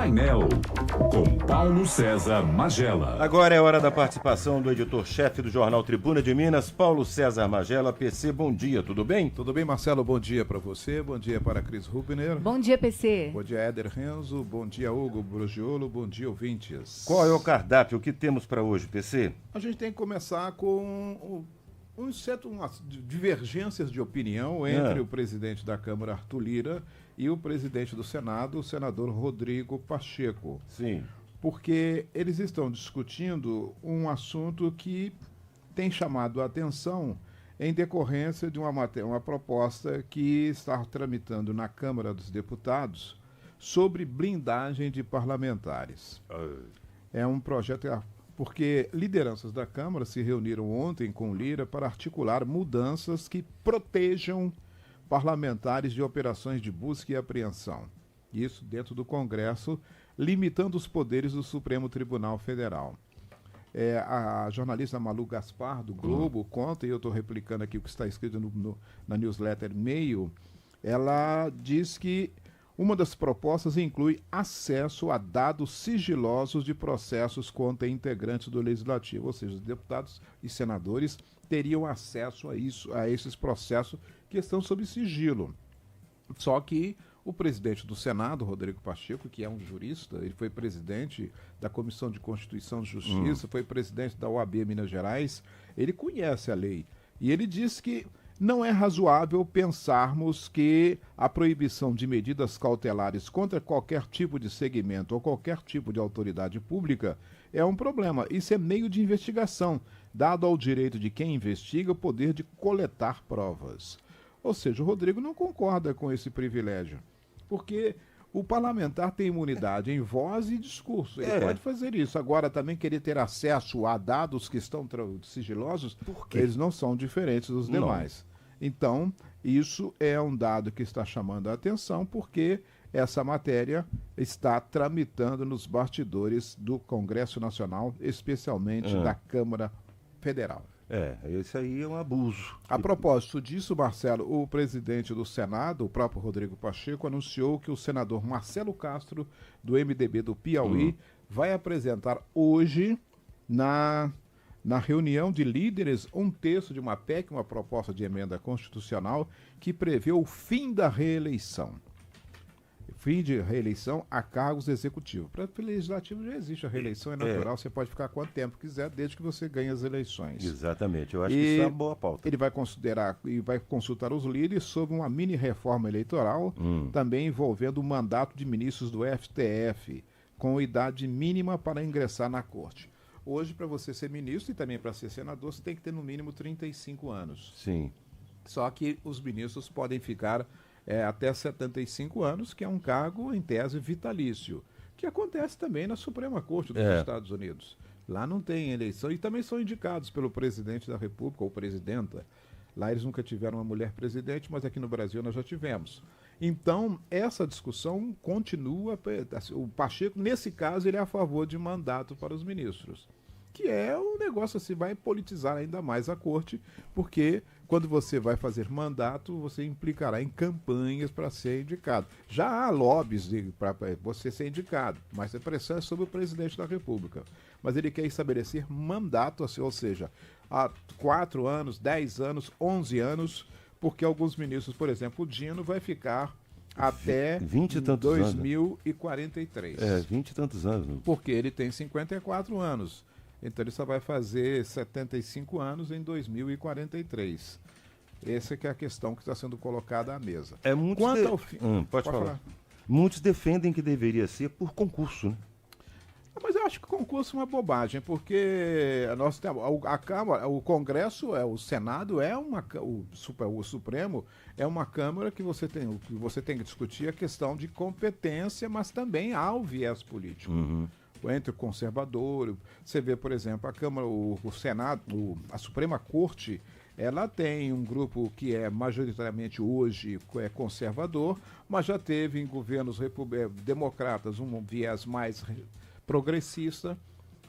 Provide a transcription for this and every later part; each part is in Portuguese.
Painel, com Paulo César Magela. Agora é hora da participação do editor-chefe do Jornal Tribuna de Minas, Paulo César Magela. PC, bom dia, tudo bem? Tudo bem, Marcelo? Bom dia para você, bom dia para Cris Rubner. Bom dia, PC. Bom dia, Éder Renzo, bom dia, Hugo Brugiolo, bom dia, ouvintes. Qual é o cardápio? O que temos para hoje, PC? A gente tem que começar com umas divergências de opinião entre o presidente da Câmara, Arthur Lira, e o presidente do Senado, o senador Rodrigo Pacheco. Sim. Porque eles estão discutindo um assunto que tem chamado a atenção em decorrência de uma proposta que está tramitando na Câmara dos Deputados sobre blindagem de parlamentares. É um projeto porque lideranças da Câmara se reuniram ontem com Lira para articular mudanças que protejam parlamentares de operações de busca e apreensão. Isso dentro do Congresso, limitando os poderes do Supremo Tribunal Federal. A jornalista Malu Gaspar, do Globo, conta, e eu estou replicando aqui o que está escrito na newsletter Meio, ela diz que uma das propostas inclui acesso a dados sigilosos de processos contra integrantes do Legislativo, ou seja, os deputados e senadores teriam acesso a esses processos que estão sob sigilo. Só que o presidente do Senado, Rodrigo Pacheco, que é um jurista, ele foi presidente da Comissão de Constituição e Justiça, foi presidente da OAB Minas Gerais, ele conhece a lei. E ele diz que não é razoável pensarmos que a proibição de medidas cautelares contra qualquer tipo de segmento ou qualquer tipo de autoridade pública é um problema. Isso é meio de investigação, dado ao direito de quem investiga o poder de coletar provas. Ou seja, o Rodrigo não concorda com esse privilégio, porque o parlamentar tem imunidade em voz e discurso. Ele pode fazer isso. Agora, também querer ter acesso a dados que estão sigilosos, eles não são diferentes dos demais. Então, isso é um dado que está chamando a atenção, porque essa matéria está tramitando nos bastidores do Congresso Nacional, especialmente da Câmara Federal. Esse aí é um abuso. A propósito disso, Marcelo, o presidente do Senado, o próprio Rodrigo Pacheco, anunciou que o senador Marcelo Castro, do MDB do Piauí, vai apresentar hoje, na reunião de líderes, um texto de uma PEC, uma proposta de emenda constitucional, que prevê o fim da reeleição. Fim de reeleição a cargos executivos. Para o legislativo já existe a reeleição, é natural, você pode ficar quanto tempo quiser, desde que você ganhe as eleições. Exatamente, eu acho que isso é uma boa pauta. Ele vai considerar e vai consultar os líderes sobre uma mini-reforma eleitoral, também envolvendo o mandato de ministros do STF, com idade mínima para ingressar na corte. Hoje, para você ser ministro e também para ser senador, você tem que ter no mínimo 35 anos. Sim. Só que os ministros podem ficar até 75 anos, que é um cargo, em tese, vitalício, que acontece também na Suprema Corte dos Estados Unidos. Lá não tem eleição e também são indicados pelo presidente da República ou presidenta. Lá eles nunca tiveram uma mulher presidente, mas aqui no Brasil nós já tivemos. Então, essa discussão continua. O Pacheco, nesse caso, ele é a favor de mandato para os ministros, que é um negócio assim, vai politizar ainda mais a corte, porque quando você vai fazer mandato, você implicará em campanhas para ser indicado. Já há lobbies para você ser indicado, mas a pressão é sobre o presidente da República. Mas ele quer estabelecer mandato, assim, ou seja, há 4 anos, 10 anos, 11 anos, porque alguns ministros, por exemplo, o Dino vai ficar até 20 e tantos 2043. 20 e tantos anos. Porque ele tem 54 anos. Então ele só vai fazer 75 anos em 2043. Essa é que é a questão que está sendo colocada à mesa. Quanto ao fim... Pode falar. Muitos defendem que deveria ser por concurso, né? Mas eu acho que o concurso é uma bobagem, porque a Câmara, o Congresso, o Senado o Supremo é uma Câmara que você tem que discutir a questão de competência, mas também há o viés político. Entre o conservador, você vê, por exemplo, a Câmara, o Senado, a Suprema Corte, ela tem um grupo que é majoritariamente hoje conservador, mas já teve em governos democratas um viés mais progressista,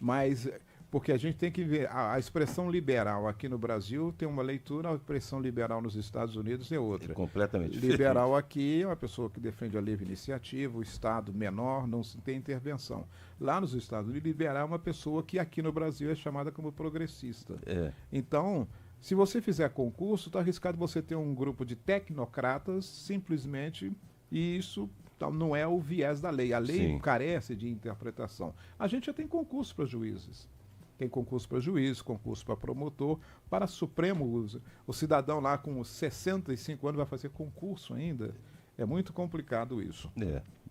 mais porque a gente tem que ver, a expressão liberal aqui no Brasil tem uma leitura, a expressão liberal nos Estados Unidos é outra. É completamente diferente. Liberal aqui é uma pessoa que defende a livre iniciativa, o Estado menor, não se tem intervenção. Lá nos Estados Unidos, liberal é uma pessoa que aqui no Brasil é chamada como progressista. Então, se você fizer concurso, está arriscado você ter um grupo de tecnocratas, simplesmente, e isso não é o viés da lei. A lei Sim. carece de interpretação. A gente já tem concurso para juízes. Tem concurso para juiz, concurso para promotor, para Supremo. O cidadão lá com 65 anos vai fazer concurso ainda. É muito complicado isso.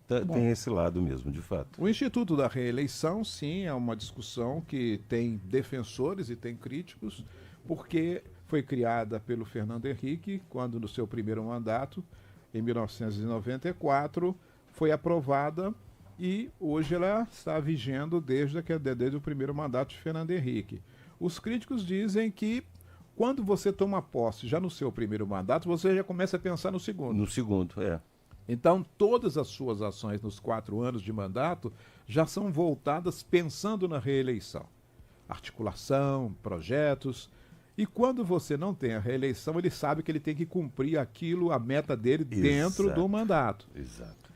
Tem esse lado mesmo, de fato. O Instituto da Reeleição, sim, é uma discussão que tem defensores e tem críticos, porque foi criada pelo Fernando Henrique, quando no seu primeiro mandato, em 1994, foi aprovada e hoje ela está vigendo desde o primeiro mandato de Fernando Henrique. Os críticos dizem que quando você toma posse já no seu primeiro mandato, você já começa a pensar no segundo. No segundo, Então, todas as suas ações nos 4 anos de mandato já são voltadas pensando na reeleição. Articulação, projetos. E quando você não tem a reeleição, ele sabe que ele tem que cumprir aquilo, a meta dele, dentro do mandato. Exato.